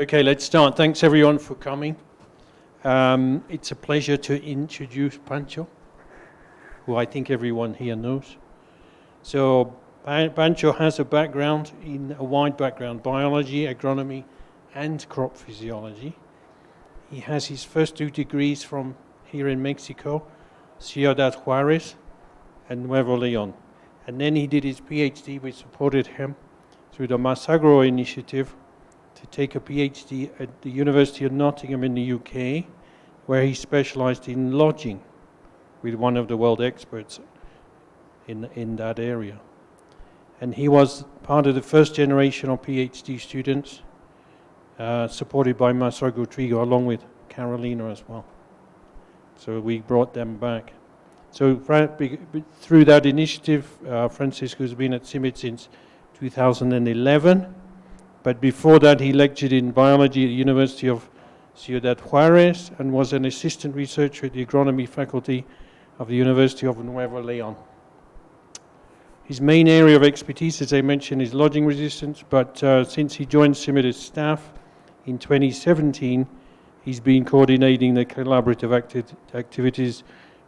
Okay, let's start. Thanks everyone for coming. It's a pleasure to introduce Pancho, who I think everyone here knows. So Pancho has a wide background, biology, agronomy, and crop physiology. He has his first 2 degrees from here in Mexico, Ciudad Juarez and Nuevo León. And then he did his PhD. We supported him through the Masagro initiative to take a PhD at the University of Nottingham in the UK, where he specialized in lodging with one of the world experts in that area. And he was part of the first generation of PhD students, supported by Masagro Trigo, along with Carolina as well. So we brought them back. So through that initiative, Francisco's been at CIMMYT since 2011. But before that, he lectured in biology at the University of Ciudad Juarez and was an assistant researcher at the agronomy faculty of the University of Nuevo León. His main area of expertise, as I mentioned, is lodging resistance, but since he joined CIMMYT as staff in 2017, he's been coordinating the collaborative activities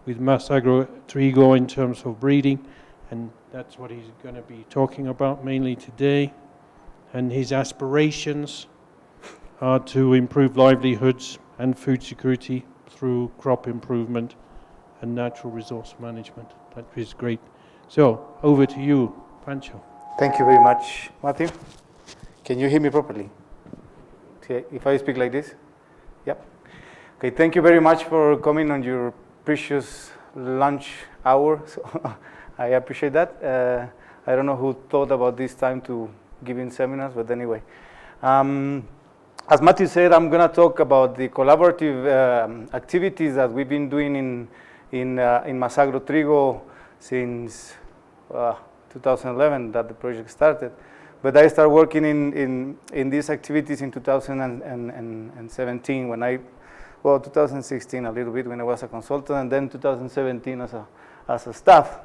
with Masagro Trigo in terms of breeding, and that's what he's going to be talking about mainly today. And his aspirations are to improve livelihoods and food security through crop improvement and natural resource management. That is great. So, over to you, Pancho. Thank you very much, Matthew. Can you hear me properly? Okay, if I speak like this? Yep. Okay, thank you very much for coming on your precious lunch hour. So I appreciate that. I don't know who thought about this time to giving seminars, but anyway. As Matthew said, I'm going to talk about the collaborative activities that we've been doing in Masagro Trigo since 2011 that the project started. But I started working in these activities in 2017 when 2016 a little bit when I was a consultant, and then 2017 as a staff.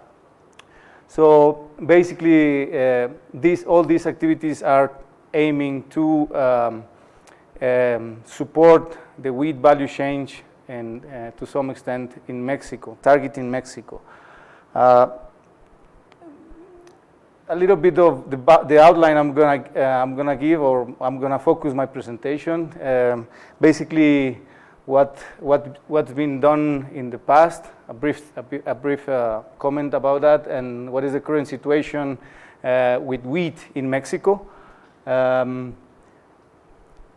So basically, all these activities are aiming to support the wheat value chain and to some extent in Mexico, targeting Mexico. A little bit of the outline I'm gonna give, or I'm gonna focus my presentation. Basically, what's been done in the past, a brief comment about that, and what is the current situation with wheat in Mexico.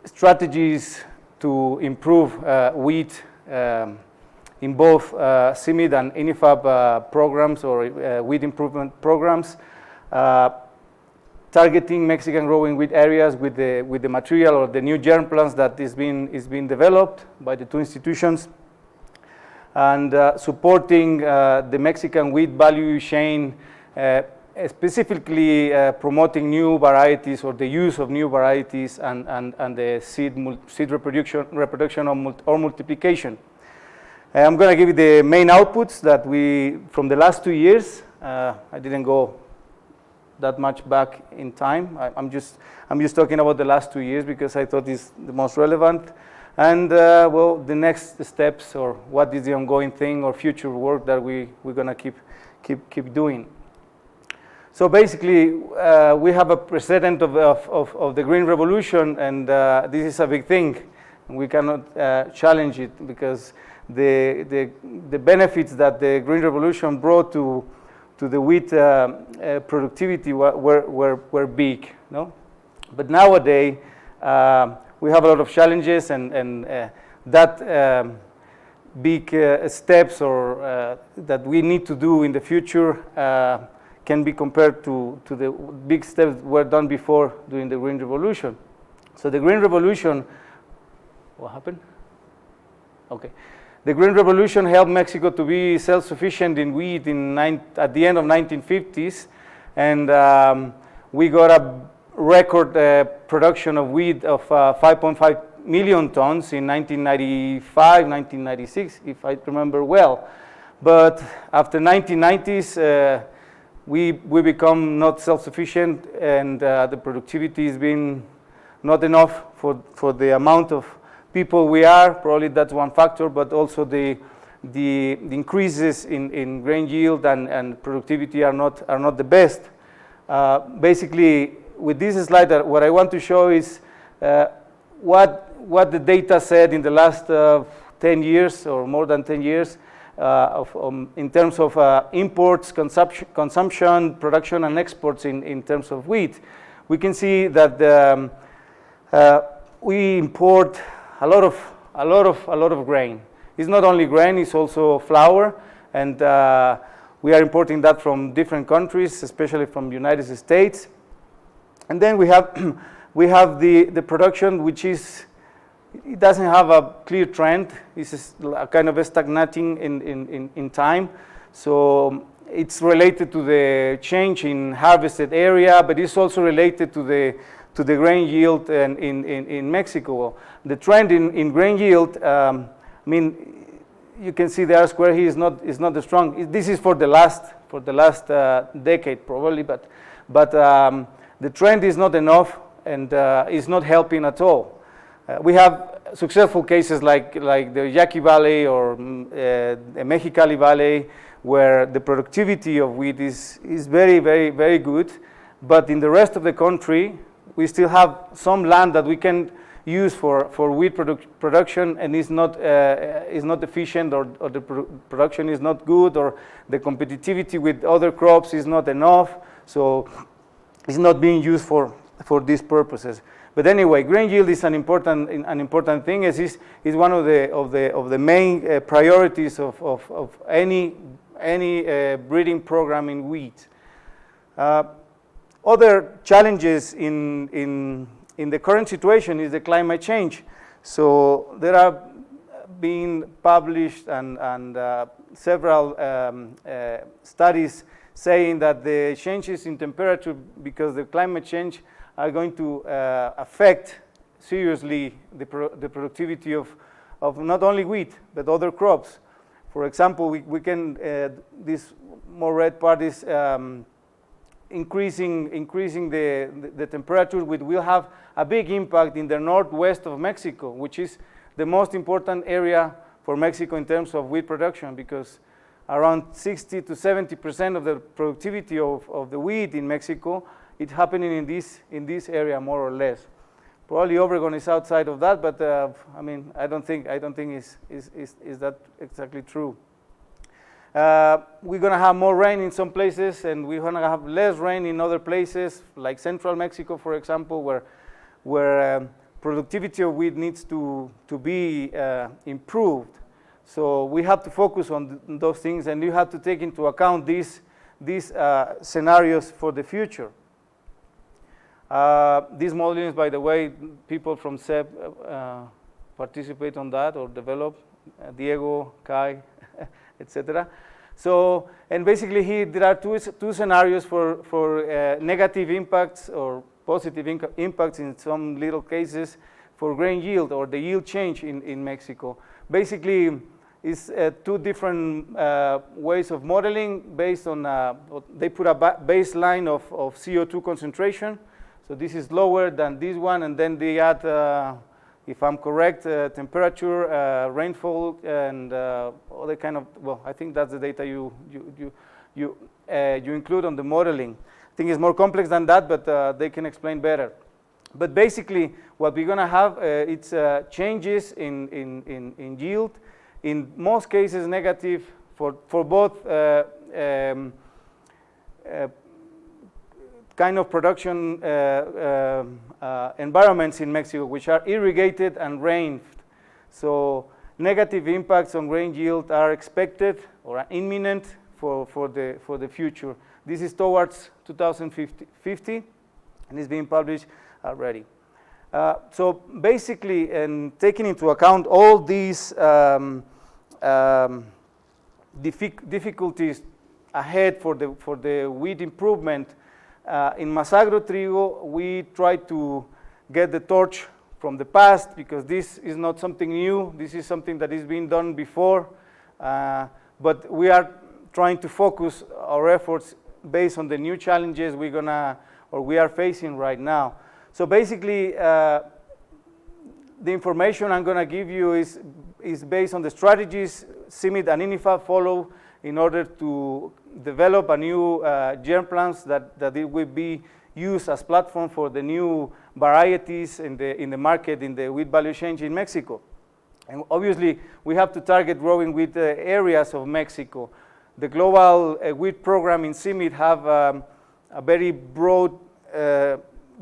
Strategies to improve wheat in both CIMMYT and INIFAP programs or wheat improvement programs, targeting Mexican growing wheat areas with the material or the new germplasm that is being developed by the 2 institutions, and supporting the Mexican wheat value chain, specifically promoting new varieties or the use of new varieties and the seed reproduction or multiplication. I'm going to give you the main outputs that from the last 2 years. I didn't go that much back in time. I'm just talking about the last 2 years because I thought it's the most relevant. And the next steps, or what is the ongoing thing or future work that we're gonna keep doing. So basically, we have a precedent of the Green Revolution, and this is a big thing. We cannot challenge it because the benefits that the Green Revolution brought to the wheat productivity were big, no? But nowadays, we have a lot of challenges, and that big steps or that we need to do in the future can be compared to the big steps that were done before during the Green Revolution. So the Green Revolution, what happened? Okay. The Green Revolution helped Mexico to be self-sufficient in wheat at the end of 1950s, and we got a record production of wheat of 5.5 million tons in 1995, 1996, if I remember well. But after 1990s, we become not self-sufficient, and the productivity has been not enough for the amount of people we are. Probably that's one factor, but also the increases in grain yield and productivity are not the best. Basically, with this slide, what I want to show is what the data said in the last 10 years or more than 10 years in terms of imports, consumption, production, and exports in terms of wheat. We can see that we import a lot of grain. It's not only grain; it's also flour, and we are importing that from different countries, especially from the United States. And then we have the production, which it doesn't have a clear trend. It's a kind of stagnating in time. So it's related to the change in harvested area, but it's also related to the grain yield in Mexico. The trend in grain yield, I mean, you can see the R square here is not that strong. This is for the last decade probably, but the trend is not enough and is not helping at all. We have successful cases like the Yaqui Valley or the Mexicali Valley, where the productivity of wheat is very, very, very good. But in the rest of the country, we still have some land that we can use for wheat production, and is not efficient, or the production is not good, or the competitivity with other crops is not enough. So it's not being used for these purposes. But anyway, grain yield is an important thing. It is one of the main priorities of any breeding program in wheat. Other challenges in the current situation is the climate change. So there are being published and several studies saying that the changes in temperature because the climate change are going to affect seriously the productivity of not only wheat, but other crops. For example, we can, this more red part is increasing the temperature, which will have a big impact in the northwest of Mexico, which is the most important area for Mexico in terms of wheat production, because around 60 to 70% of the productivity of the wheat in Mexico, it's happening in this area more or less. Probably Oregon is outside of that, but I mean, I don't think is that exactly true. We're going to have more rain in some places, and we're going to have less rain in other places, like central Mexico, for example, where productivity of wheat needs to be improved. So we have to focus on those things, and you have to take into account these scenarios for the future. These modelings, by the way, people from SEP participate on that or develop, Diego, Kai, etc. So, and basically here there are two scenarios for negative impacts or positive impacts in some little cases for grain yield or the yield change in Mexico. Basically, it's two different ways of modeling based on, they put a baseline of CO2 concentration. So this is lower than this one, and then they add, if I'm correct, temperature, rainfall, and other kind of, well, I think that's the data you include on the modeling. I think it's more complex than that, but they can explain better. But basically, what we're going to have, it's changes in yield, in most cases negative for both kind of production environments in Mexico, which are irrigated and rained. So negative impacts on grain yield are expected or are imminent for the future. This is towards 2050, and it's being published already. So basically, and taking into account all these difficulties ahead for the wheat improvement, in Masagro Trigo, we try to get the torch from the past, because this is not something new. This is something that is being done before, but we are trying to focus our efforts based on the new challenges we are facing right now. So basically, the information I'm going to give you is based on the strategies CIMMYT and INIFAP follow in order to develop a new germplasm that it will be used as platform for the new varieties in the market in the wheat value chain in Mexico. And obviously, we have to target growing wheat areas of Mexico. The global wheat program in CIMMYT have a very broad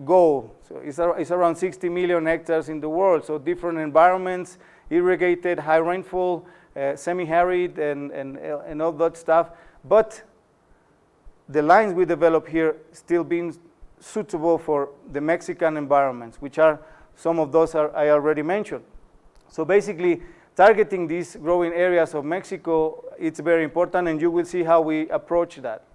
goal. So it's around 60 million hectares in the world. So different environments, irrigated, high rainfall, semi-arid, and all that stuff. But the lines we develop here still being suitable for the Mexican environments, which are some of those I already mentioned. So basically, targeting these growing areas of Mexico, it's very important, and you will see how we approach that.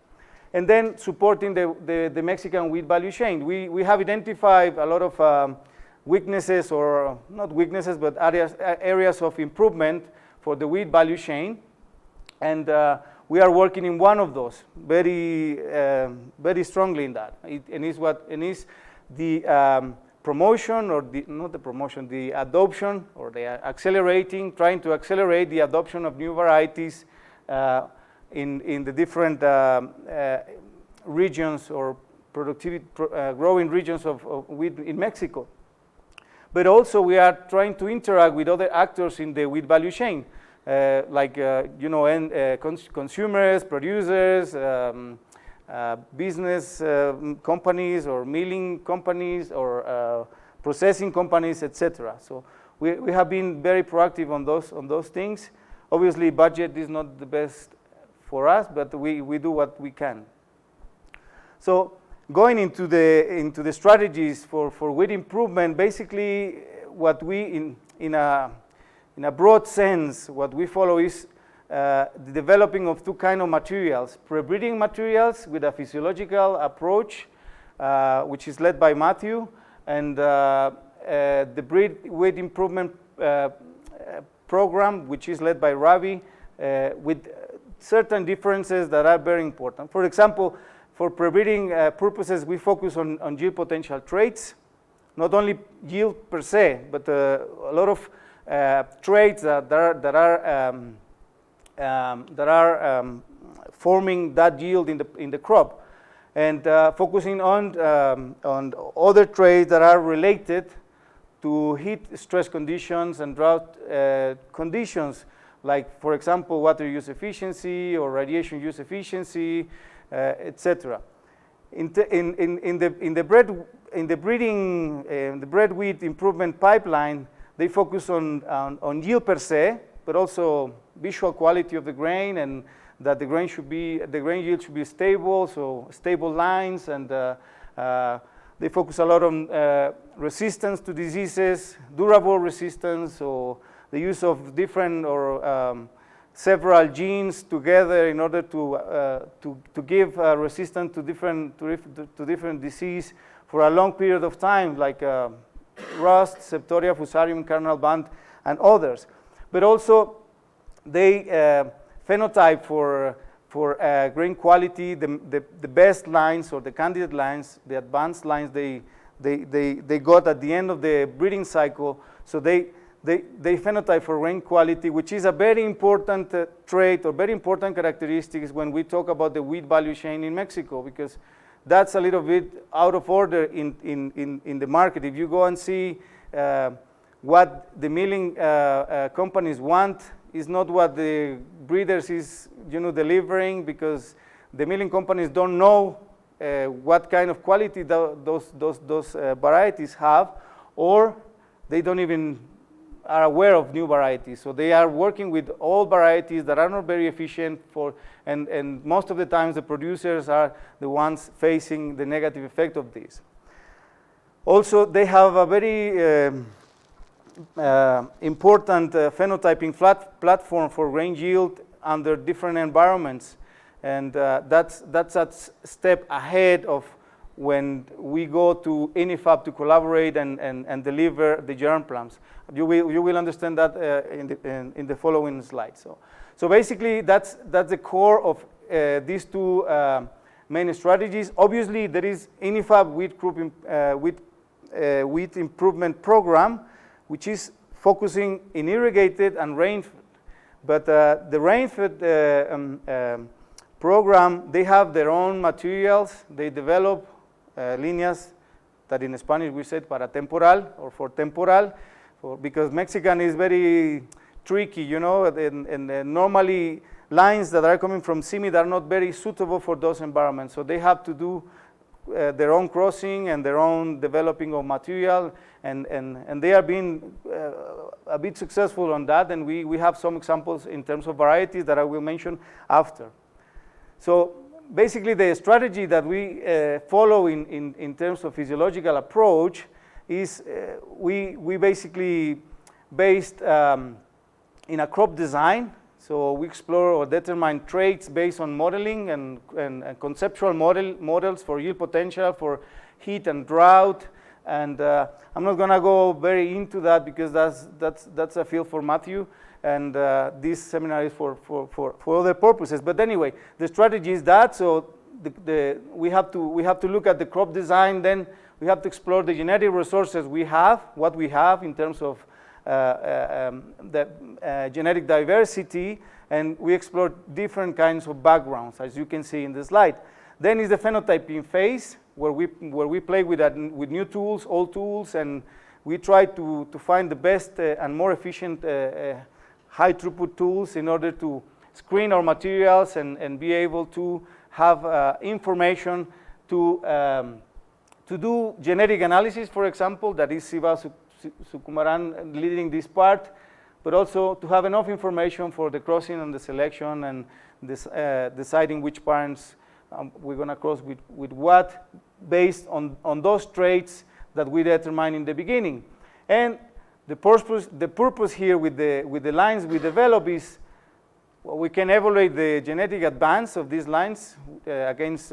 And then supporting the Mexican wheat value chain. We have identified a lot of weaknesses, or not weaknesses, but areas of improvement for the wheat value chain. And we are working in one of those very strongly in that. And is the promotion, or the adoption, or trying to accelerate the adoption of new varieties in the different regions or growing regions of wheat in Mexico. But also we are trying to interact with other actors in the wheat value chain, like consumers, producers, business companies, or milling companies, or processing companies, etc. So we have been very proactive on those things. Obviously, budget is not the best for us, but we do what we can. So going into the strategies for wheat improvement, basically what we in a broad sense, what we follow is the developing of two kinds of materials: pre-breeding materials with a physiological approach, which is led by Matthew, and the wheat improvement program, which is led by Ravi, with certain differences that are very important. For example, for pre-breeding purposes, we focus on yield potential traits, not only yield per se, but a lot of traits that are forming that yield in the crop, and focusing on other traits that are related to heat stress conditions and drought conditions, like, for example, water use efficiency or radiation use efficiency, etc. In the bred wheat improvement pipeline, they focus on yield per se, but also visual quality of the grain, and that the grain yield should be stable, so stable lines, and they focus a lot on resistance to diseases, durable resistance, or the use of different or several genes together in order to give resistance to different disease for a long period of time, like rust, septoria, fusarium, kernel band, and others. But also they phenotype for grain quality, the best lines, or the candidate lines, the advanced lines they got at the end of the breeding cycle. So they phenotype for grain quality, which is a very important trait, or very important characteristics when we talk about the wheat value chain in Mexico, because that's a little bit out of order in the market. If you go and see what the milling companies want, is not what the breeders is delivering, because the milling companies don't know what kind of quality those varieties have, or they don't even are aware of new varieties. So they are working with old varieties that are not very efficient and most of the times the producers are the ones facing the negative effect of this. Also, they have a very important phenotyping platform for grain yield under different environments, and that's a step ahead of when we go to INIFAP to collaborate and deliver the germplasms. You will understand that in the following slides. So basically, that's the core of these two main strategies. Obviously, there is INIFAP wheat improvement program, which is focusing in irrigated and rain-fed. But the rain-fed program, they have their own materials. They develop líneas that in Spanish we said para temporal or for temporal, because Mexican is very tricky, you know, and normally lines that are coming from CIMID are not very suitable for those environments. So they have to do their own crossing and their own developing of material, and they are being a bit successful on that, and we have some examples in terms of varieties that I will mention after. So basically the strategy that we follow in terms of physiological approach is we basically based in a crop design. So we explore or determine traits based on modeling and conceptual models for yield potential, for heat and drought. And I'm not going to go very into that because that's a field for Matthew. And this seminar is for other purposes. But anyway, the strategy is that. So we have to look at the crop design. Then we have to explore the genetic resources we have, what we have in terms of the genetic diversity, and we explore different kinds of backgrounds, as you can see in the slide. Then is the phenotyping phase, where we play with new tools, old tools, and we try to find the best and more efficient high throughput tools in order to screen our materials and be able to have information to do genetic analysis, for example, that is Siva Sukumaran leading this part, but also to have enough information for the crossing and the selection and this, deciding which parents we're going to cross with what, based on those traits that we determine in the beginning. And the purpose here with the lines we develop is, well, we can evaluate the genetic advance of these lines against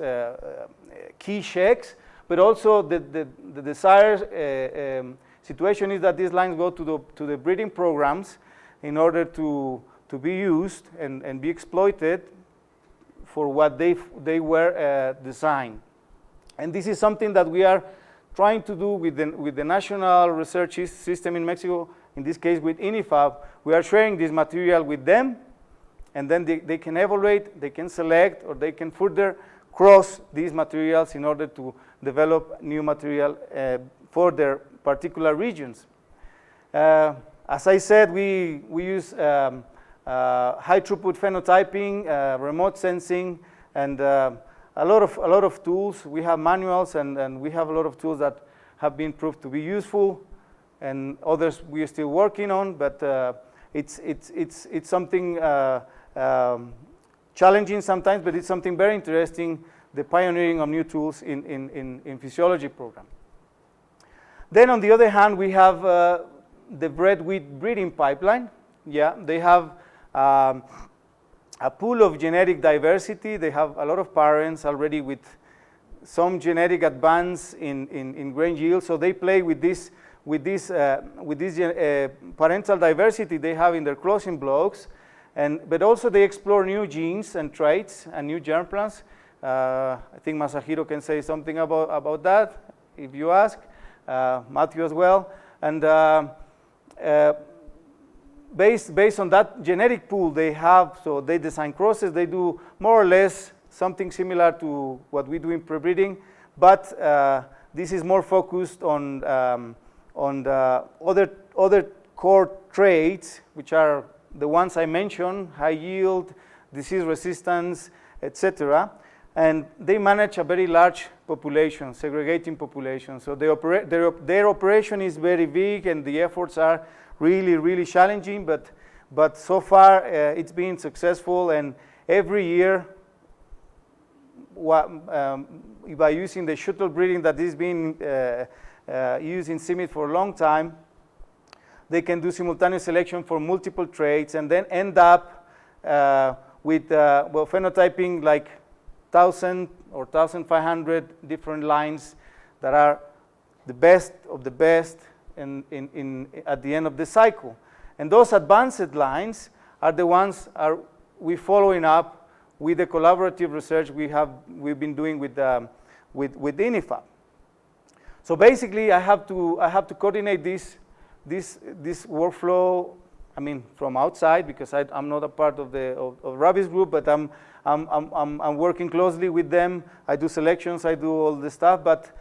key checks, but also the desired situation is that these lines go to the breeding programs in order to be used and be exploited for what they were designed. And this is something that we are trying to do with the national research system in Mexico, in this case with INIFAB. We are sharing this material with them, and then they can evaluate, they can select, or they can further cross these materials in order to develop new material for their particular regions. As I said, we use high throughput phenotyping, remote sensing, and a lot of tools. We have manuals, and we have a lot of tools that have been proved to be useful, and others we are still working on. But it's something challenging sometimes, but it's something very interesting. The pioneering of new tools in physiology program. Then on the other hand, we have the bred wheat breeding pipeline. Yeah, they have a pool of genetic diversity. They have a lot of parents already with some genetic advance in grain yield. So they play with this parental diversity they have in their closing blocks, but also they explore new genes and traits and new germplasms. I think Masahiro can say something about that if you ask. Matthew as well. And based on that genetic pool they have, so they design crosses. They do more or less something similar to what we do in pre-breeding, but this is more focused on the other core traits, which are the ones I mentioned: high yield, disease resistance, etc. And they manage a very large population, segregating population. So their operation is very big, and the efforts are really challenging. But so far it's been successful, and every year, by using the shuttle breeding that is being used in CIMID for a long time, they can do simultaneous selection for multiple traits, and then end up with phenotyping like 1,000 or 1,500 different lines that are the best of the best at the end of the cycle. And those advanced lines are the ones we following up with the collaborative research we've been doing with INIFAB. So basically, I have to coordinate this this workflow, I mean, from outside, because I'm not a part of the of Ravi's group, but I'm working closely with them. I do selections, I do all the stuff, but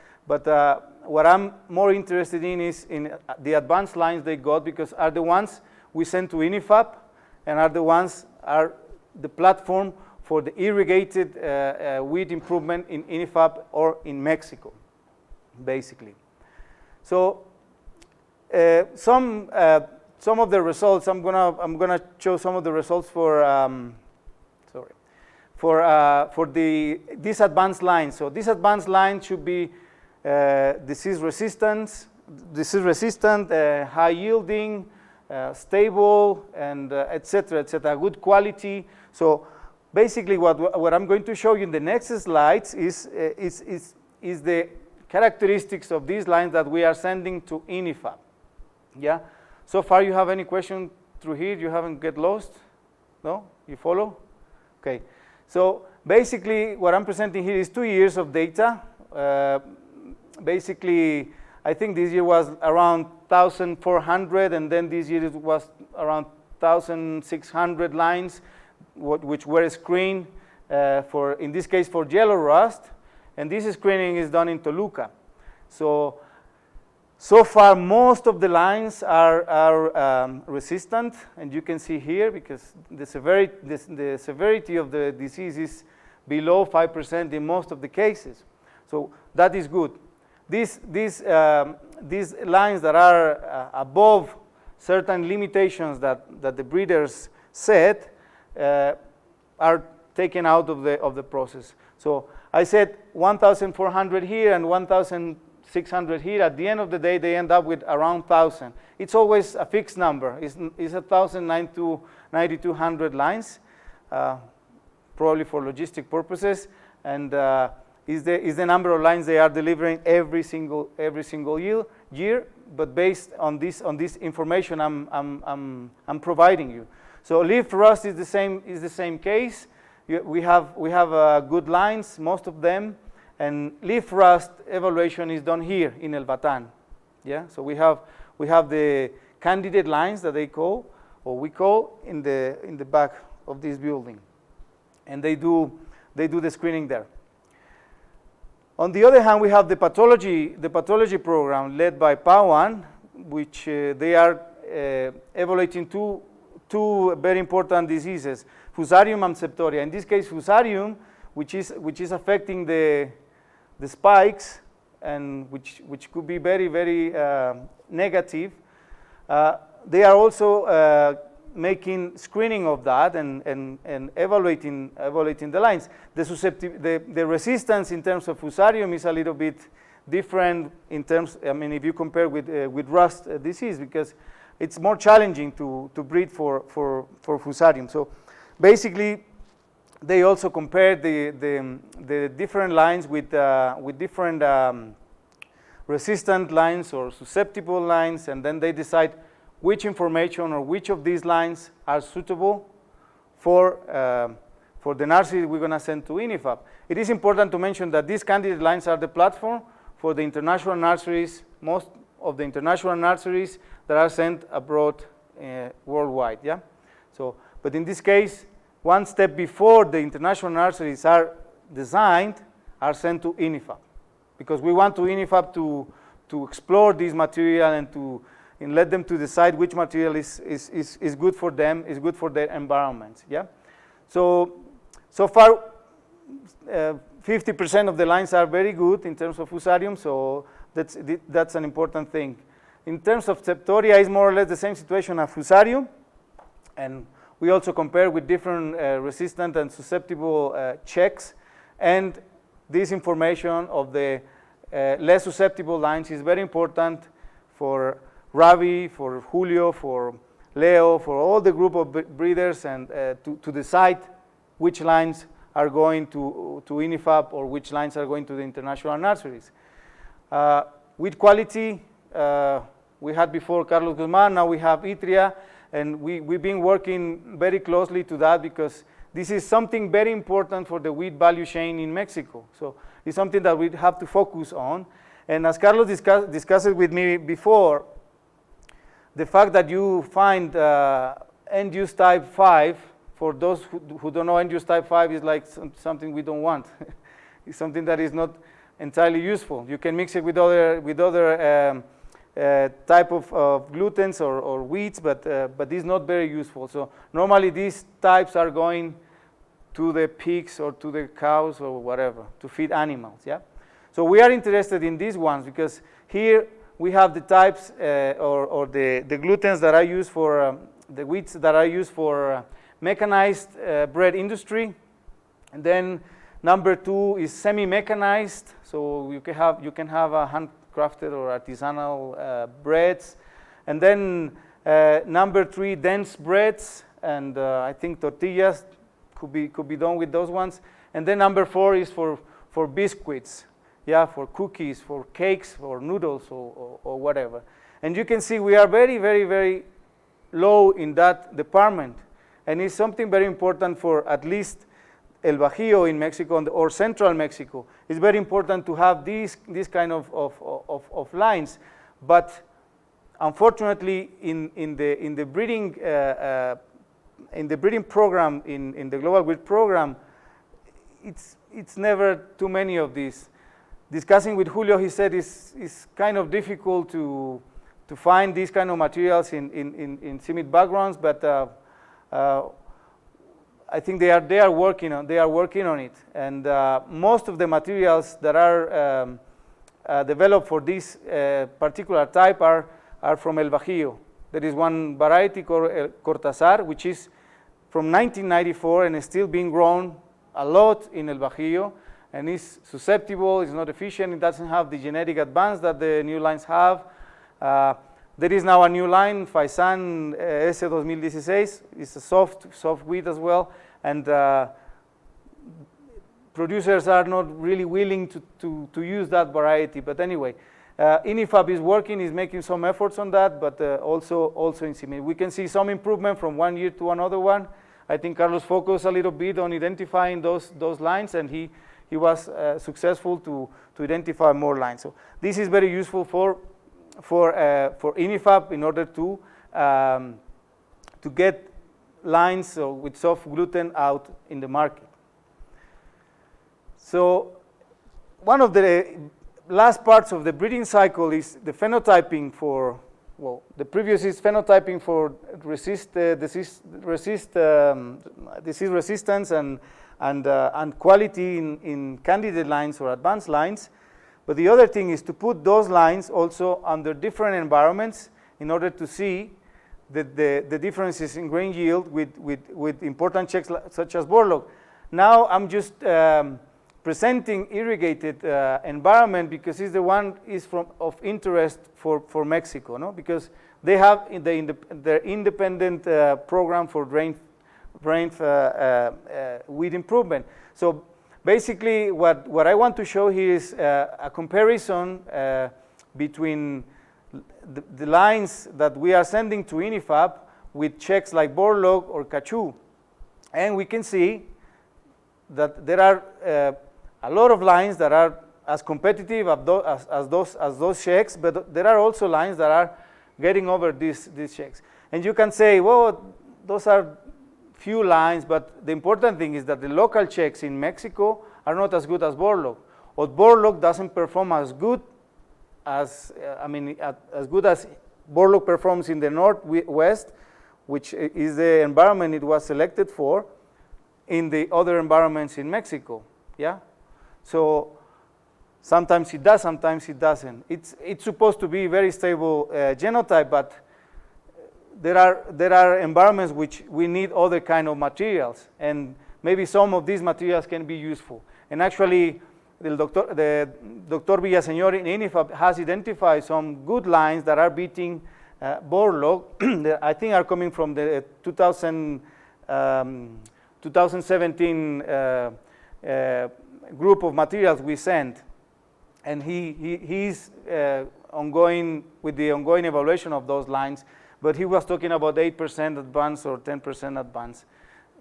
what I'm more interested in is in the advanced lines they got, because are the ones we send to INIFAP, and are the ones are the platform for the irrigated wheat improvement in INIFAP or in Mexico, basically. So some of the results, I'm gonna show some of the results for these advanced lines. So these advanced lines should be disease resistant, high yielding, stable, and etc. Good quality. So basically, what I'm going to show you in the next slides is the characteristics of these lines that we are sending to INIFAP. Yeah. So far, you have any question through here? You haven't get lost? No? You follow? Okay. So basically, what I'm presenting here is 2 years of data. Basically, I think this year was around 1,400, and then this year it was around 1,600 lines, which were screened for, in this case, for yellow rust, and this screening is done in Toluca. So far, most of the lines are resistant, and you can see here, because the severity of the disease is below 5% in most of the cases. So that is good. These lines that are above certain limitations that the breeders set are taken out of the process. So I said 1,400 here and 1,600 here. At the end of the day, they end up with around 1,000. It's always a fixed number. It's 1,900 lines, probably for logistic purposes, and is the number of lines they are delivering every single year. But based on this information I'm providing you. So leaf rust is the same case. We have good lines, most of them. And leaf rust evaluation is done here in El Batán. Yeah, so we have the candidate lines that we call in the back of this building, and they do the screening there. On the other hand, we have the pathology program led by Pawan, which they are evaluating two very important diseases, Fusarium and Septoria. In this case, Fusarium, which is affecting the spikes, and which could be very, very negative. They are also making screening of that and evaluating the lines. The resistance in terms of Fusarium is a little bit different in terms, I mean, if you compare with rust disease, because it's more challenging to breed for Fusarium. So basically, they also compare the different lines with different resistant lines or susceptible lines, and then they decide which information or which of these lines are suitable for the nursery we're going to send to INIFAP. It is important to mention that these candidate lines are the platform for the international nurseries, most of the international nurseries that are sent abroad worldwide. Yeah. So, but in this case, one step before the international nurseries are designed, are sent to INIFAP, because we want to INIFAP to explore this material and let them to decide which material is good for them, is good for their environments. Yeah. So far, 50% of the lines are very good in terms of Fusarium, so that's an important thing. In terms of Septoria, it's more or less the same situation as Fusarium, and we also compare with different resistant and susceptible checks, and this information of the less susceptible lines is very important for Ravi, for Julio, for Leo, for all the group of breeders, and to decide which lines are going to INIFAP or which lines are going to the international nurseries. With quality, we had before Carlos Guzman, now we have Itria, and we've been working very closely to that, because this is something very important for the wheat value chain in Mexico. So it's something that we have to focus on. And as Carlos discussed it with me before, the fact that you find end-use type 5, for those who don't know, end-use type 5 is like something we don't want. It's something that is not entirely useful. You can mix it with other type of glutens or wheats, but this is not very useful. So normally these types are going to the pigs or to the cows or whatever to feed animals. Yeah. So we are interested in these ones because here we have the types or the glutens that are used for the wheats that are used for mechanized bread industry, and then number 2 is semi-mechanized. So you can have a handcrafted or artisanal breads, and then number 3 dense breads, and I think tortillas could be done with those ones, and then number 4 is for biscuits. Yeah, for cookies, for cakes, for noodles, or whatever. And you can see we are very, very, very low in that department. And it's something very important for at least El Bajío in Mexico or central Mexico. It's very important to have these kind of lines. But unfortunately, in the breeding program, in the global wheat program, it's never too many of these. Discussing with Julio, he said it's kind of difficult to find these kind of materials in CIMMYT backgrounds, but I think they are working on it. And most of the materials that are developed for this particular type are from El Bajío. There is one variety called El Cortázar, which is from 1994 and is still being grown a lot in El Bajío. And it's susceptible, it's not efficient, it doesn't have the genetic advance that the new lines have. There is now a new line, Faisan S 2016, it's a soft wheat as well, and producers are not really willing to use that variety. But anyway, INIFAB is working, is making some efforts on that, but also in CIMMYT. We can see some improvement from one year to another one. I think Carlos focused a little bit on identifying those lines, and he was successful to identify more lines. So this is very useful for INIFAB in order to get lines with soft gluten out in the market. So one of the last parts of the breeding cycle is the phenotyping for, well, the previous is phenotyping for disease resistance and quality in candidate lines or advanced lines. But the other thing is to put those lines also under different environments in order to see the differences in grain yield with important checks such as Borlaug. Now I'm just presenting irrigated environment because it's the one of interest for Mexico, no? Because they have their independent program for grain wheat improvement. So basically what I want to show here is a comparison between the lines that we are sending to INIFAB with checks like Borlaug or Cachou. And we can see that there are a lot of lines that are as competitive as those checks, but there are also lines that are getting over these checks. And you can say, well, those are few lines, but the important thing is that the local checks in Mexico are not as good as Borlaug. Or Borlaug doesn't perform as good as Borlaug performs in the northwest, which is the environment it was selected for, in the other environments in Mexico. Yeah, so sometimes it does, sometimes it doesn't. It's supposed to be very stable genotype, but there are environments which we need other kind of materials, and maybe some of these materials can be useful. And actually, the Dr. Villaseñor in INIFAB has identified some good lines that are beating Borlaug. I think are coming from the 2017 group of materials we sent, and he's ongoing with the ongoing evaluation of those lines. But he was talking about 8% advance or 10% advance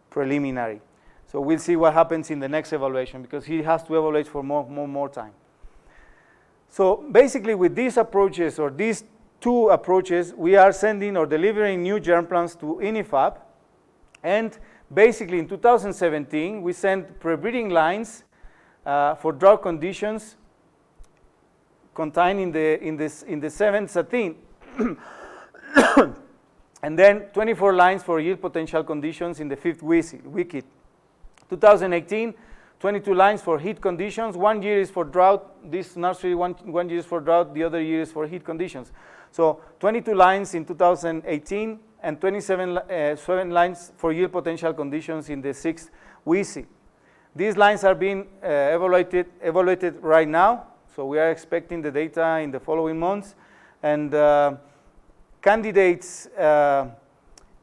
preliminary. So we'll see what happens in the next evaluation, because he has to evaluate for more time. So basically with these approaches or these two approaches. We are sending or delivering new germplants to INIFAB, and basically in 2017 we sent pre-breeding lines for drought conditions contained in the 7th satin, and then 24 lines for yield potential conditions in the 5th wicket. 2018, 22 lines for heat conditions. 1 year is for drought. This nursery, one year is for drought. The other year is for heat conditions. So 22 lines in 2018 and 7 lines for yield potential conditions in the 6th WISI. These lines are being evaluated right now. So we are expecting the data in the following months. And candidates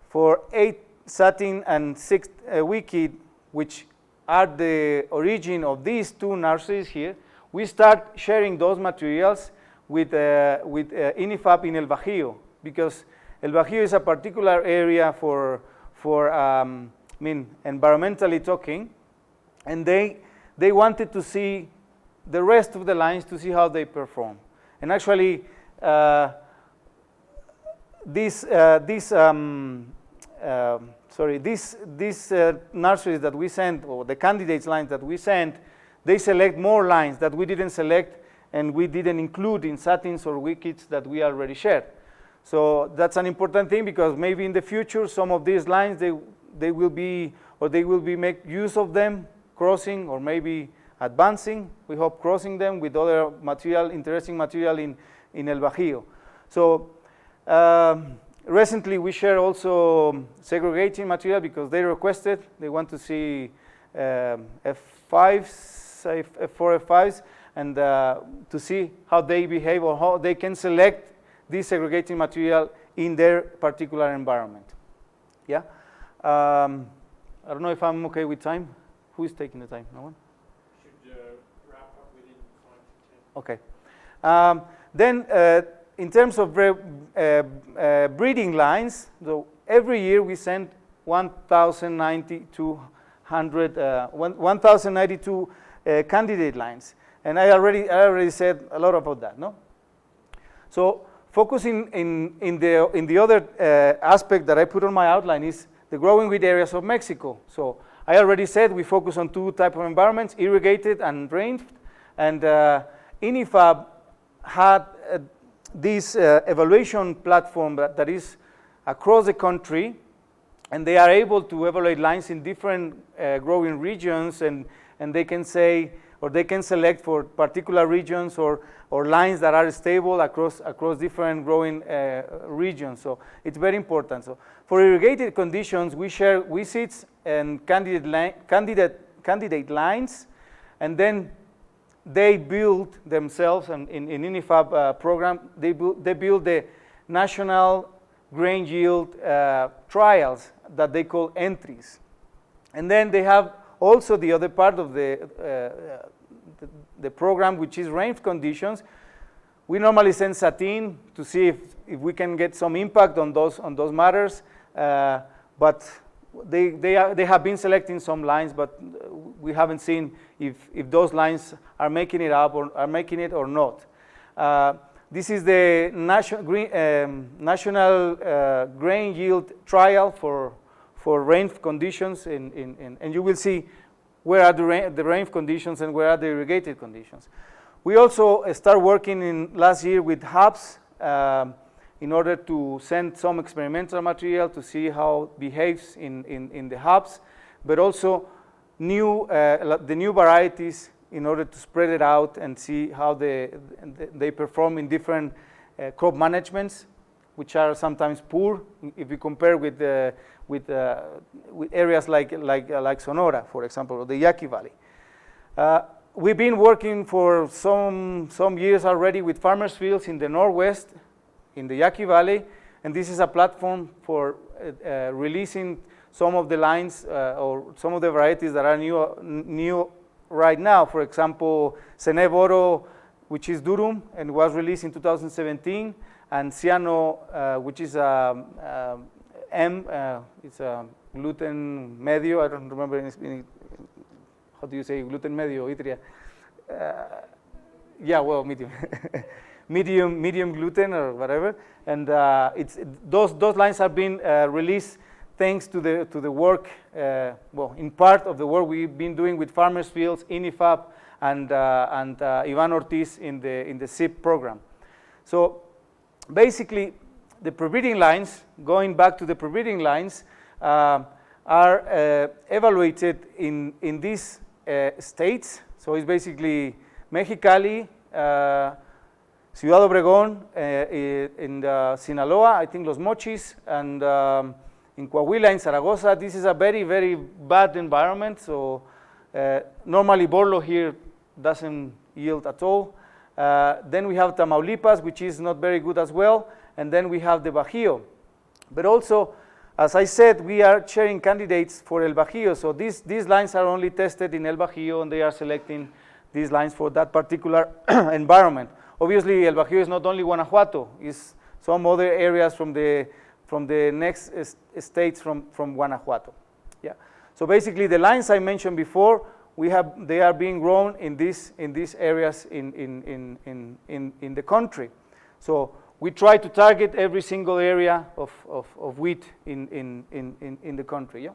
for 8th satin and 6th wicket, which are the origin of these two nurseries here, we start sharing those materials with INIFAB in El Bajío, because El Bajío is a particular area for environmentally talking, and they wanted to see the rest of the lines to see how they perform. And actually, these nurseries that we sent, or the candidates lines that we sent, they select more lines that we didn't select and we didn't include in satins or wickets that we already shared. So that's an important thing, because maybe in the future some of these lines they will be make use of them crossing, or maybe advancing, we hope crossing them with other material, interesting material in El Bajío. So recently we share also segregating material, because they requested, they want to see F5s, F4, F5s, and to see how they behave or how they can select this segregating material in their particular environment. Yeah? I don't know if I'm okay with time. Who is taking the time? No one? Should wrap up within 5 to 10. Okay. Then in terms of breeding lines, so every year we send 1,092 candidate lines, and I already said a lot about that, no? So focusing in the other aspect that I put on my outline is the growing wheat areas of Mexico. So I already said we focus on two types of environments, irrigated and rained, and INIFAB had this evaluation platform that is across the country, and they are able to evaluate lines in different growing regions, and they can say, or they can select for particular regions or lines that are stable across different growing regions. So it's very important. So for irrigated conditions, we share visits and candidate lines, and then they build themselves, and in INIFAB program, they build the national grain yield trials that they call entries. And then they have also the other part of the program, which is range conditions. We normally send satin to see if we can get some impact on those matters, but they have been selecting some lines, but we haven't seen if those lines are making it up or are making it or not. This is the national grain yield trial for rain conditions, and you will see where are the rain conditions and where are the irrigated conditions. We also start working last year with hubs in order to send some experimental material to see how it behaves in the hubs, but also the new varieties in order to spread it out and see how they perform in different crop managements, which are sometimes poor if we compare with areas like Sonora, for example, or the Yaqui Valley. We've been working for some years already with farmers' fields in the Northwest, in the Yaqui Valley, and this is a platform for releasing some of the lines or some of the varieties that are new right now. For example, Ceneb Oro, which is durum and was released in 2017, and Ciano, which is it's a gluten medio. I don't remember how do you say gluten medio, Itria? Yeah, well, medium. medium gluten or whatever, and those lines are being released thanks to the work, well, in part of the work we've been doing with Farmers Fields, INIFAP, and Ivan Ortiz in the SIP program. So basically, the pre-breeding lines, going back to the pre-breeding lines, are evaluated in these states. So it's basically Mexicali, Ciudad Obregón, in Sinaloa, I think Los Mochis, and in Coahuila, in Zaragoza. This is a very, very bad environment. So normally Borlo here doesn't yield at all. Then we have Tamaulipas, which is not very good as well. And then we have the Bajío. But also, as I said, we are sharing candidates for El Bajío. So these lines are only tested in El Bajío, and they are selecting these lines for that particular environment. Obviously, El Bajío is not only Guanajuato, it's some other areas from the next states from Guanajuato. Yeah. So basically, the lines I mentioned before, they are being grown in these areas in the country. So we try to target every single area of wheat in the country. Yeah.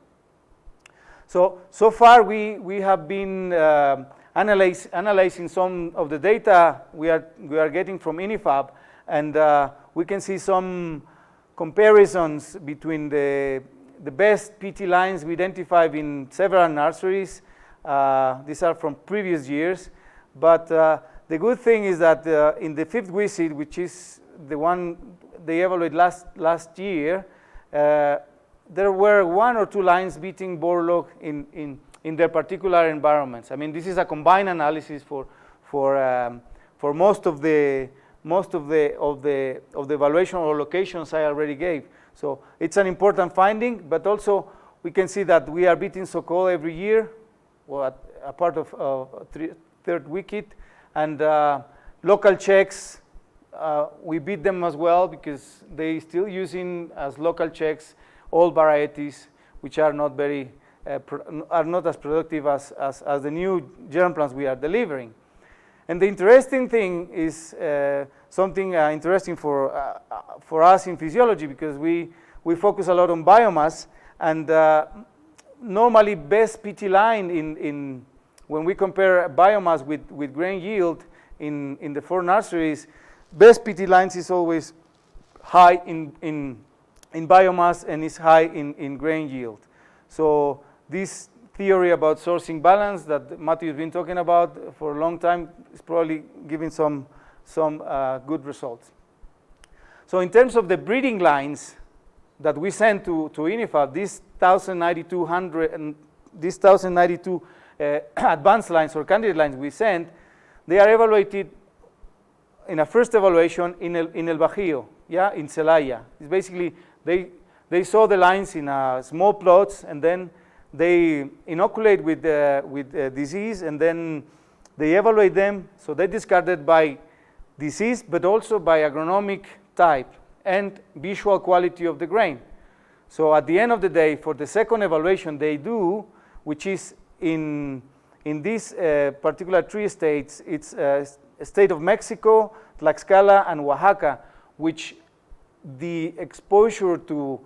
So far we have been analyzing some of the data we are getting from INIFAP, and we can see some comparisons between the best PT lines we identified in several nurseries. These are from previous years, but the good thing is that in the fifth visit, which is the one they evaluated last year, there were one or two lines beating Borlaug in their particular environments. I mean, this is a combined analysis for most of the evaluation or locations I already gave. So it's an important finding, but also we can see that we are beating Sokol every year, well, a part of third wicket, and local checks, we beat them as well because they still using as local checks old varieties which are not very are not as productive as the new germplants we are delivering. And the interesting thing is something interesting for us in physiology, because we focus a lot on biomass, and normally best PT line in when we compare biomass with grain yield in the four nurseries, best PT lines is always high in biomass and is high in grain yield. So this theory about sourcing balance that Matthew has been talking about for a long time is probably giving some good results. So in terms of the breeding lines that we sent to INIFAP, these 1,092 and these 1,092 advanced lines or candidate lines we sent, they are evaluated in a first evaluation in El Bajío, yeah, in Celaya. It's basically they saw the lines in small plots, and then they inoculate with disease, and then they evaluate them. So they discarded by disease, but also by agronomic type and visual quality of the grain. So at the end of the day, for the second evaluation they do, which is in these particular three states, it's state of Mexico, Tlaxcala, and Oaxaca, which the exposure to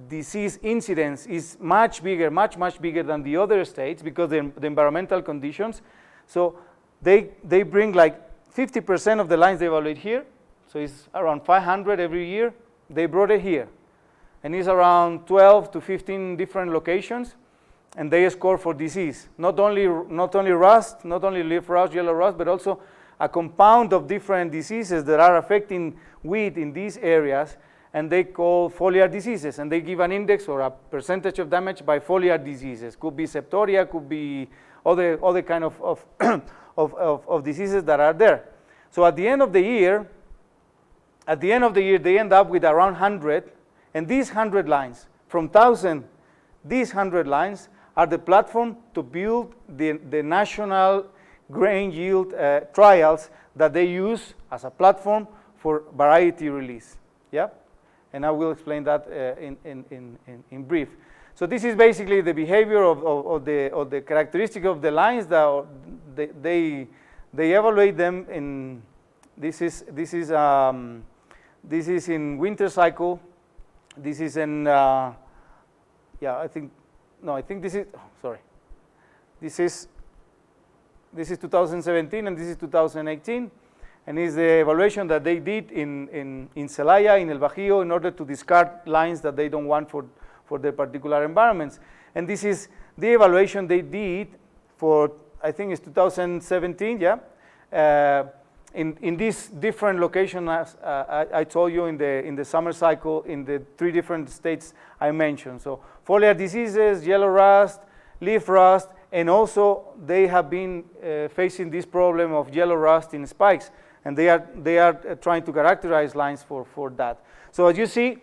disease incidence is much bigger, much bigger than the other states because the environmental conditions. So they bring like 50% of the lines they evaluate here. So it's around 500 every year. They brought it here. And it's around 12 to 15 different locations. And they score for disease. Not only rust, not only leaf rust, yellow rust, but also a compound of different diseases that are affecting wheat in these areas, and they call foliar diseases, and they give an index or a percentage of damage by foliar diseases. Could be septoria, could be other kind of diseases that are there. So at the end of the year, they end up with around 100, and these 100 lines, from 1,000, these 100 lines are the platform to build the national grain yield trials that they use as a platform for variety release. Yeah, and I will explain that in brief. So this is basically the behavior of the characteristic of the lines that they evaluate them This is in winter cycle. This is in yeah, I think this is sorry. This is 2017 and this is 2018, and is the evaluation that they did in Celaya, in El Bajío, in order to discard lines that they don't want for their particular environments. And this is the evaluation they did for, I think it's 2017, yeah, in this different location, as I told you, in the summer cycle, in the 3 different states I mentioned. So foliar diseases, yellow rust, leaf rust, and also they have been facing this problem of yellow rust in spikes, and they are trying to characterize lines for that. So as you see,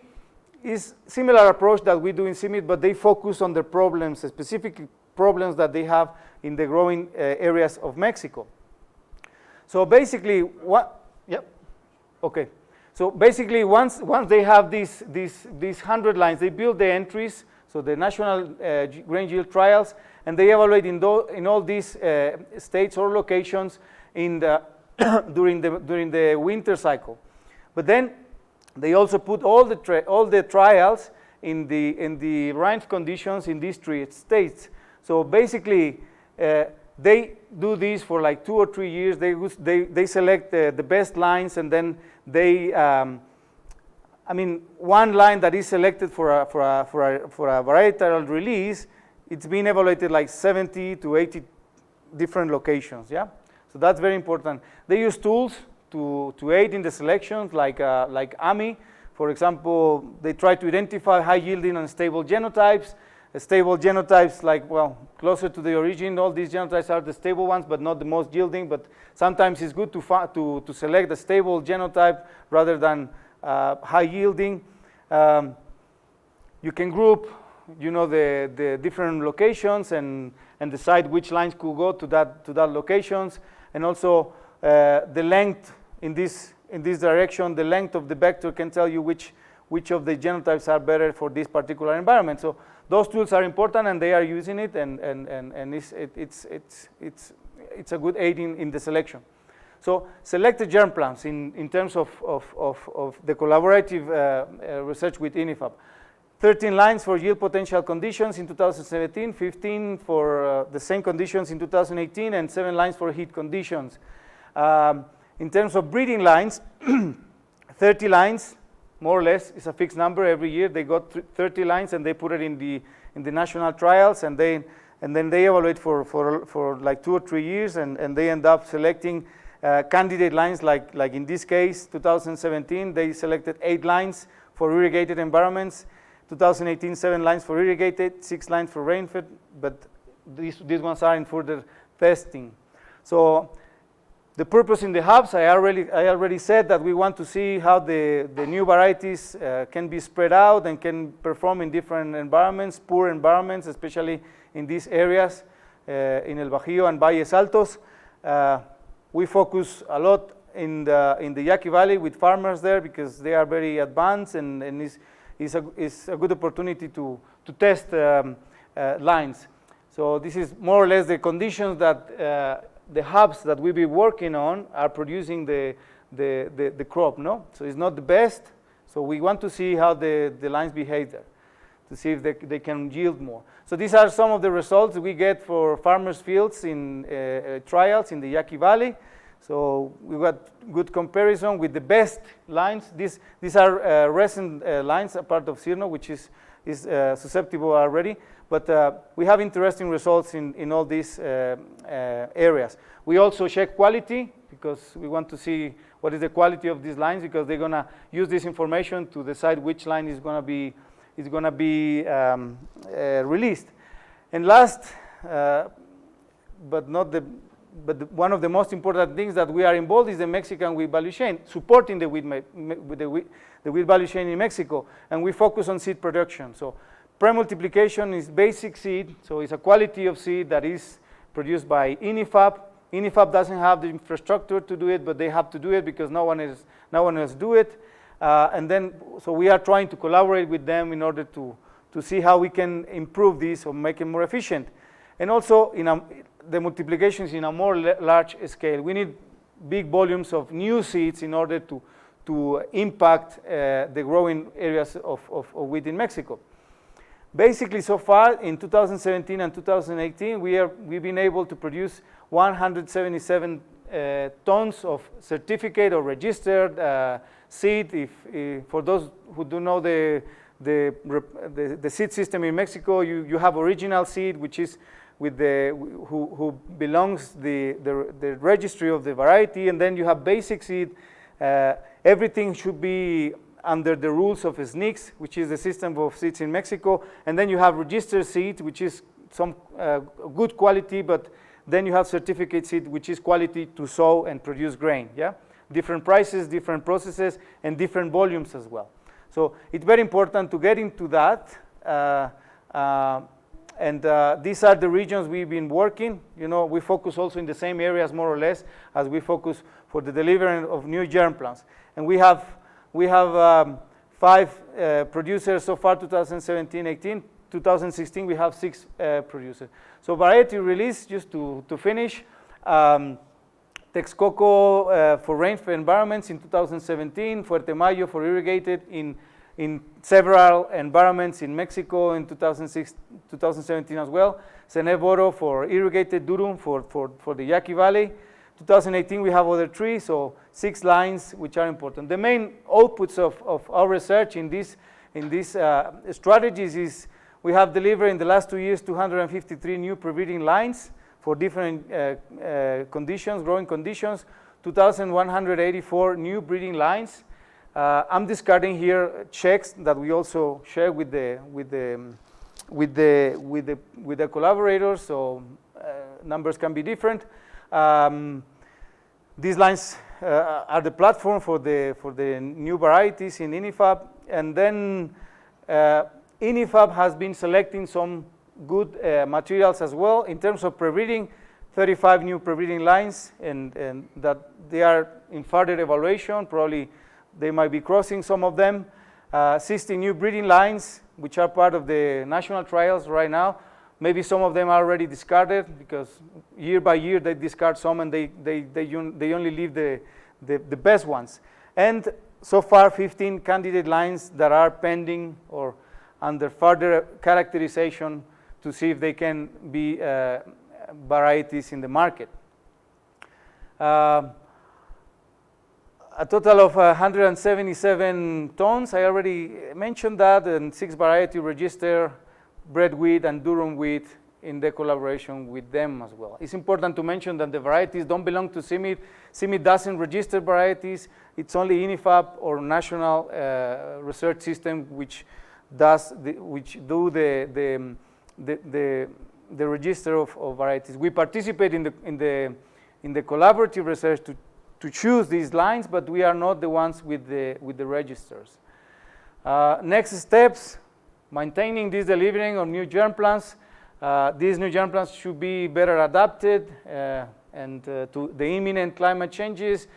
it's similar approach that we do in CIMMYT, but they focus on the problems, specific problems that they have in the growing areas of Mexico. So basically, okay. So basically, once they have these 100 lines, they build the entries, so the national grain yield trials, and they evaluate in all these states or locations in the during the winter cycle. But then they also put all the trials in the range conditions in these 3 states. So basically, they do this for like 2 or 3 years. They select the best lines, and then they, I mean, one line that is selected for a varietal release, it's been evaluated like 70 to 80 different locations. Yeah, so that's very important. They use tools to aid in the selections, like AMI. For example, they try to identify high yielding and stable genotypes. Stable genotypes, like, well, closer to the origin, all these genotypes are the stable ones, but not the most yielding. But sometimes it's good to select a stable genotype rather than high yielding. You can group, you know, the different locations and decide which lines could go to that locations, and also the length in this direction. The length of the vector can tell you which of the genotypes are better for this particular environment. So those tools are important, and they are using it, and it's a good aid in the selection. So selected germplants in terms of the collaborative research with INIFAP. 13 lines for yield potential conditions in 2017, 15 for the same conditions in 2018, and 7 lines for heat conditions. In terms of breeding lines, 30 lines, more or less, is a fixed number every year. They got 30 lines, and they put it in the national trials, and then they evaluate for like 2 or 3 years, and they end up selecting candidate lines, like in this case, 2017, they selected 8 lines for irrigated environments. 2018, 7 lines for irrigated, 6 lines for rainfed, but these ones are in further testing. So the purpose in the hubs, I already said that we want to see how the new varieties can be spread out and can perform in different environments, poor environments, especially in these areas, in El Bajío and Valles Altos. We focus a lot in the Yaqui Valley with farmers there, because they are very advanced, and it's a good opportunity to test lines. So this is more or less the conditions that the hubs that we'll be working on are producing the crop, no? So it's not the best, so we want to see how the lines behave there, to see if they can yield more. So these are some of the results we get for farmers' fields in trials in the Yaqui Valley. So we got good comparison with the best lines. These are recent lines, a part of Cirno, which is susceptible already. But we have interesting results in all these areas. We also check quality, because we want to see what is the quality of these lines, because they're going to use this information to decide which line is going to be released. And last, but one of the most important things that we are involved is the Mexican wheat value chain, supporting the wheat value chain in Mexico, and we focus on seed production. So pre-multiplication is basic seed, so it's a quality of seed that is produced by INIFAP. INIFAP doesn't have the infrastructure to do it, but they have to do it because no one else do it. And then, so we are trying to collaborate with them in order to see how we can improve this or make it more efficient. And also, the multiplications in a more large scale. We need big volumes of new seeds in order to impact the growing areas of wheat in Mexico. Basically, so far in 2017 and 2018, we've been able to produce 177 tons of certificate or registered seed. For those who do know the seed system in Mexico, you have original seed, which is with who belongs the registry of the variety, and then you have basic seed. Everything should be under the rules of SNCS, which is the system of seeds in Mexico, and then you have registered seed, which is some good quality, but then you have certificate seed, which is quality to sow and produce grain. Yeah, different prices, different processes, and different volumes as well. So it's very important to get into that. These are the regions we've been working. You know, we focus also in the same areas more or less as we focus for the delivery of new germplants. And we have 5 producers so far, 2017-18. 2016 we have 6 producers. So variety release, just to finish, Texcoco for rain-fed environments in 2017, Fuerte Mayo for irrigated in several environments in Mexico in 2017 as well. Ceneboro for irrigated durum for the Yaqui Valley. 2018 we have other 3, so 6 lines which are important. The main outputs of our research in these strategies is we have delivered in the last 2 years 253 new pre-breeding lines for different conditions, growing conditions, 2,184 new breeding lines. I'm discarding here checks that we also share with the collaborators, so numbers can be different. These lines are the platform for the new varieties in INIFAP, and then INIFAP has been selecting some good materials as well in terms of pre-breeding. 35 new pre-breeding lines, and that they are in further evaluation. Probably they might be crossing some of them. 60 new breeding lines, which are part of the national trials right now. Maybe some of them are already discarded because year by year they discard some, and they only leave the best ones. And so far 15 candidate lines that are pending or under further characterization to see if they can be varieties in the market. A total of 177 tons, I already mentioned that, and 6 variety register, bread wheat and durum wheat in the collaboration with them as well. It's important to mention that the varieties don't belong to CIMMYT. CIMMYT doesn't register varieties. It's only INIFAP or national research system which do the register of varieties. We participate in the collaborative research to choose these lines, but we are not the ones with the registers. Next steps, maintaining this delivering of new germplants. These new germplants should be better adapted and to the imminent climate changes.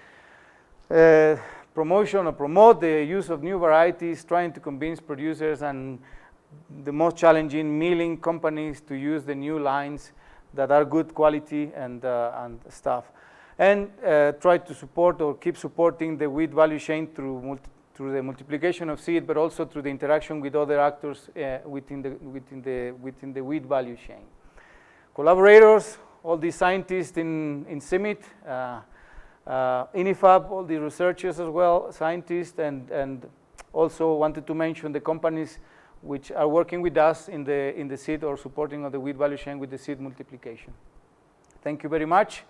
Promote the use of new varieties, trying to convince producers and the most challenging milling companies to use the new lines that are good quality and stuff. And try to support or keep supporting the wheat value chain through the multiplication of seed, but also through the interaction with other actors within the wheat value chain. Collaborators, all the scientists in CIMMYT, INIFAP, all the researchers as well, scientists, and also wanted to mention the companies which are working with us in the seed or supporting of the wheat value chain with the seed multiplication. Thank you very much,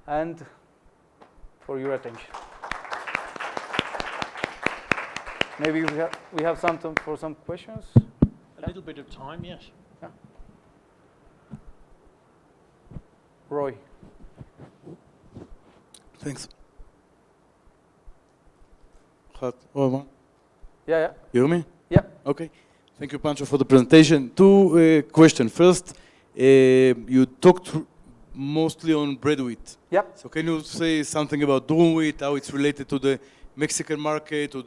and for your attention. Maybe we have some time for some questions. A little bit of time, yes. Yeah. Roy. Thanks. Yeah. You hear me? Yeah. Okay. Thank you, Pancho, for the presentation. 2 questions. First, you talked mostly on bread wheat. Yeah. So can you say something about durum wheat, how it's related to the Mexican market, or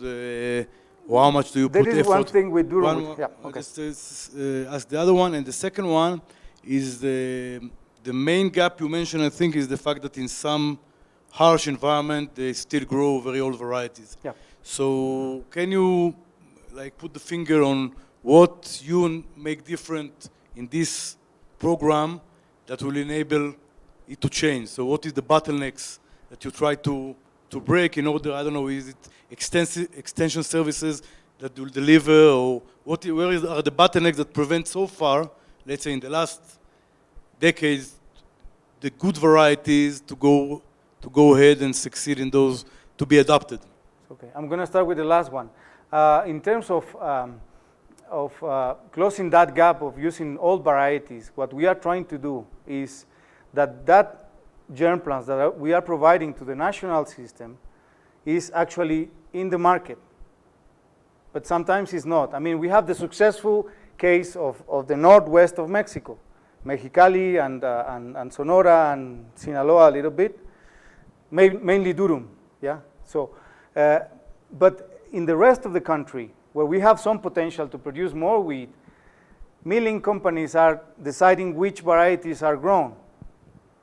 how much do you put effort? There is one thing with durum wheat. Yeah. Okay. Just ask the other one, and the second one is the main gap you mentioned, I think, is the fact that in some harsh environment, they still grow very old varieties. Yeah. So can you like put the finger on what you make different in this program that will enable it to change? So what is the bottlenecks that you try to break in order, I don't know, is it extension services that will deliver, or are the bottlenecks that prevent so far, let's say in the last decades, the good varieties to go ahead and succeed in those, to be adopted? Okay, I'm going to start with the last one. In terms of closing that gap of using old varieties, what we are trying to do is that germplants that we are providing to the national system is actually in the market. But sometimes it's not. I mean, we have the successful case of the northwest of Mexico, Mexicali and Sonora and Sinaloa a little bit, mainly durum, yeah? So, but in the rest of the country, where we have some potential to produce more wheat, milling companies are deciding which varieties are grown.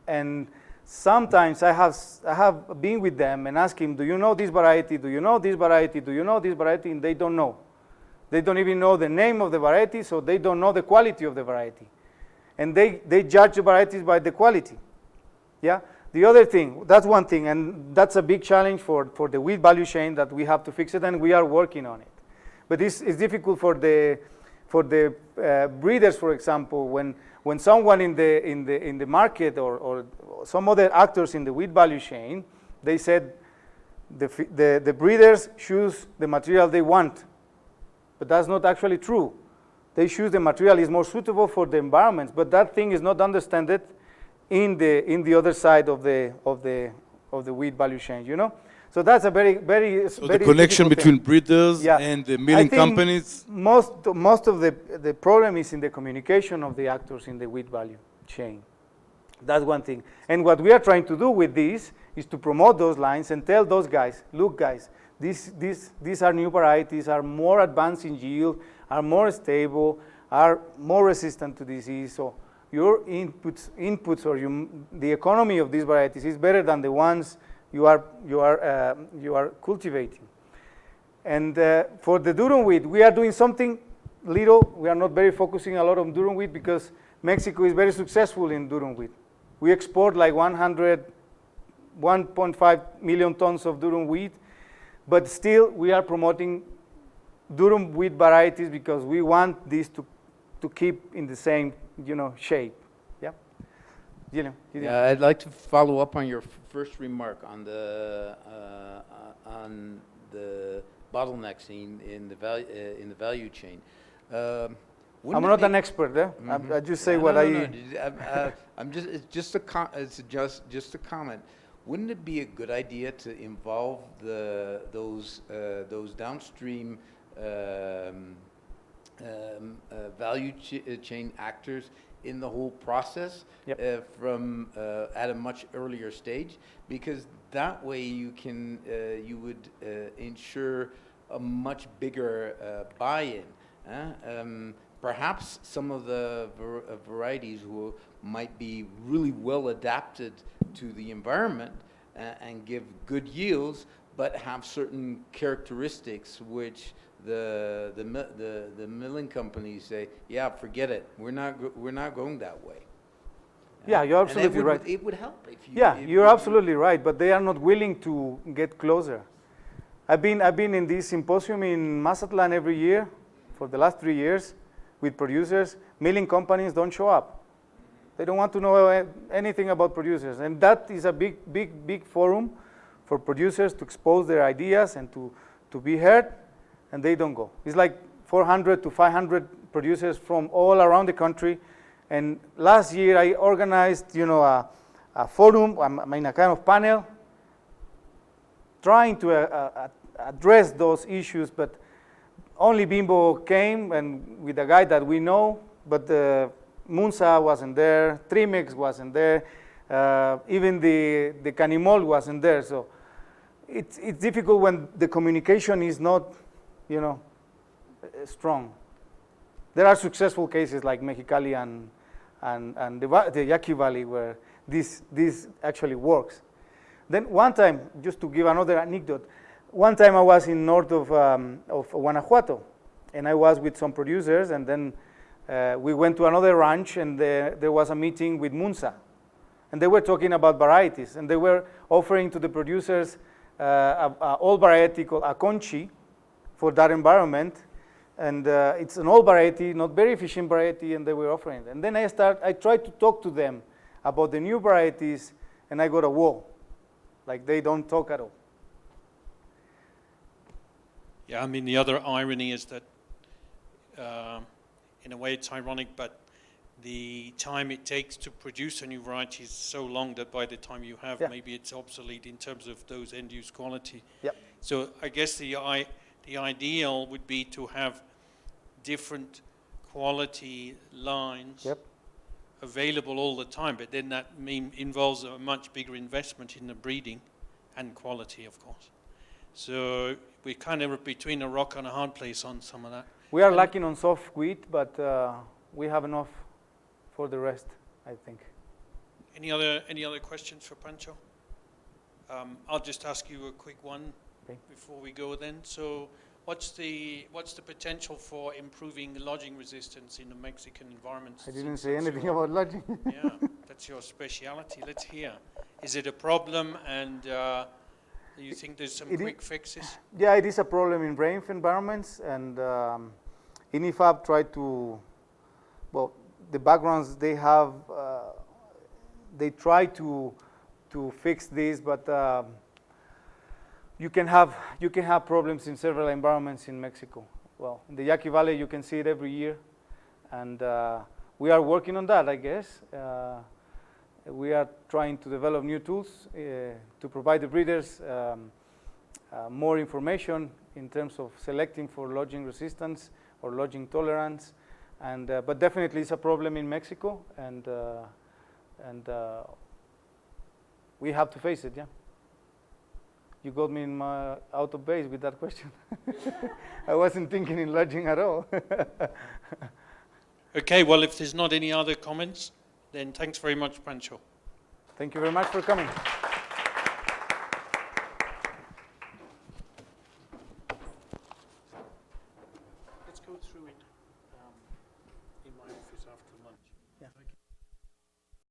And sometimes I have been with them and asked him, do you know this variety? Do you know this variety? Do you know this variety? And they don't know. They don't even know the name of the variety, so they don't know the quality of the variety. And they judge the varieties by the quality. Yeah? The other thing, that's one thing, and that's a big challenge for the wheat value chain that we have to fix it, and we are working on it. But it's difficult for the breeders, for example, when someone in the market or some other actors in the wheat value chain, they said the breeders choose the material they want, but that's not actually true. They choose the material is more suitable for the environment, but that thing is not understood in the other side of the wheat value chain, you know. So that's a very So very the connection between thing. breeders Yeah. and the milling companies. Most of the problem is in the communication of the actors in the wheat value chain. That's one thing. And what we are trying to do with this is to promote those lines and tell those guys, look guys, these are new varieties, are more advanced in yield, are more stable, are more resistant to disease. So your inputs or the economy of these varieties is better than the ones you are cultivating. And for the durum wheat, we are doing something little. We are not very focusing a lot on durum wheat because Mexico is very successful in durum wheat. We export like 1.5 million tons of durum wheat, but still we are promoting durum wheat varieties because we want this to keep in the same, shape. Yeah. Gillian. Yeah, I'd like to follow up on your first remark on the bottlenecks in the value chain. I'm not an expert there. Mm-hmm. I just say I'm just it's just a comment. Wouldn't it be a good idea to involve those downstream value chain actors in the whole process? Yep. From at a much earlier stage, because that way you would ensure a much bigger buy-in. Perhaps some of the varieties might be really well adapted to the environment and give good yields, but have certain characteristics which the milling companies say, yeah, forget it. We're not going that way. Yeah, you're absolutely right. It would help if you. Yeah, you're absolutely right, but they are not willing to get closer. I've been in this symposium in Mazatlan every year for the last 3 years with producers. Milling companies don't show up. They don't want to know anything about producers, and that is a big forum for producers to expose their ideas and to be heard, and they don't go. It's like 400 to 500 producers from all around the country. And last year I organized, a forum, a kind of panel, trying to address those issues, but only Bimbo came, and with a guy that we know, but Munza wasn't there, Trimex wasn't there, even the Canimol wasn't there. So it's difficult when the communication is not, strong. There are successful cases like Mexicali and the Yaqui Valley where this actually works. Then one time, just to give another anecdote, one time I was in north of Guanajuato, and I was with some producers, and then we went to another ranch, and there was a meeting with Munza, and they were talking about varieties, and they were offering to the producers an old variety called Aconchi for that environment, and it's an old variety, not very efficient variety, and they were offering it. And then I tried to talk to them about the new varieties, and I got a wall. Like, they don't talk at all. Yeah, I mean, the other irony is that, in a way it's ironic, but the time it takes to produce a new variety is so long that by the time you have, maybe it's obsolete in terms of those end-use quality. Yep. So I guess the ideal would be to have different quality lines available all the time, but then that involves a much bigger investment in the breeding and quality, of course. So we're kind of between a rock and a hard place on some of that. We are lacking on soft wheat, but we have enough for the rest, I think. Any other questions for Pancho? I'll just ask you a quick one before we go then. So what's the potential for improving lodging resistance in the Mexican environment? I didn't say anything about lodging. Yeah, that's your speciality. Let's hear. Is it a problem, and do you think there's some quick fixes? Yeah, it is a problem in rain environments, and INIFAB tried to, well, the backgrounds they have, they try to fix this, but you can have problems in several environments in Mexico. Well, in the Yaqui Valley, you can see it every year, and we are working on that, I guess. We are trying to develop new tools to provide the breeders more information in terms of selecting for lodging resistance or lodging tolerance, and but definitely it's a problem in Mexico, and we have to face it. Yeah. You got me in my out of base with that question. I wasn't thinking in lodging at all. Okay, well, if there's not any other comments, then thanks very much, Pancho. Thank you very much for coming.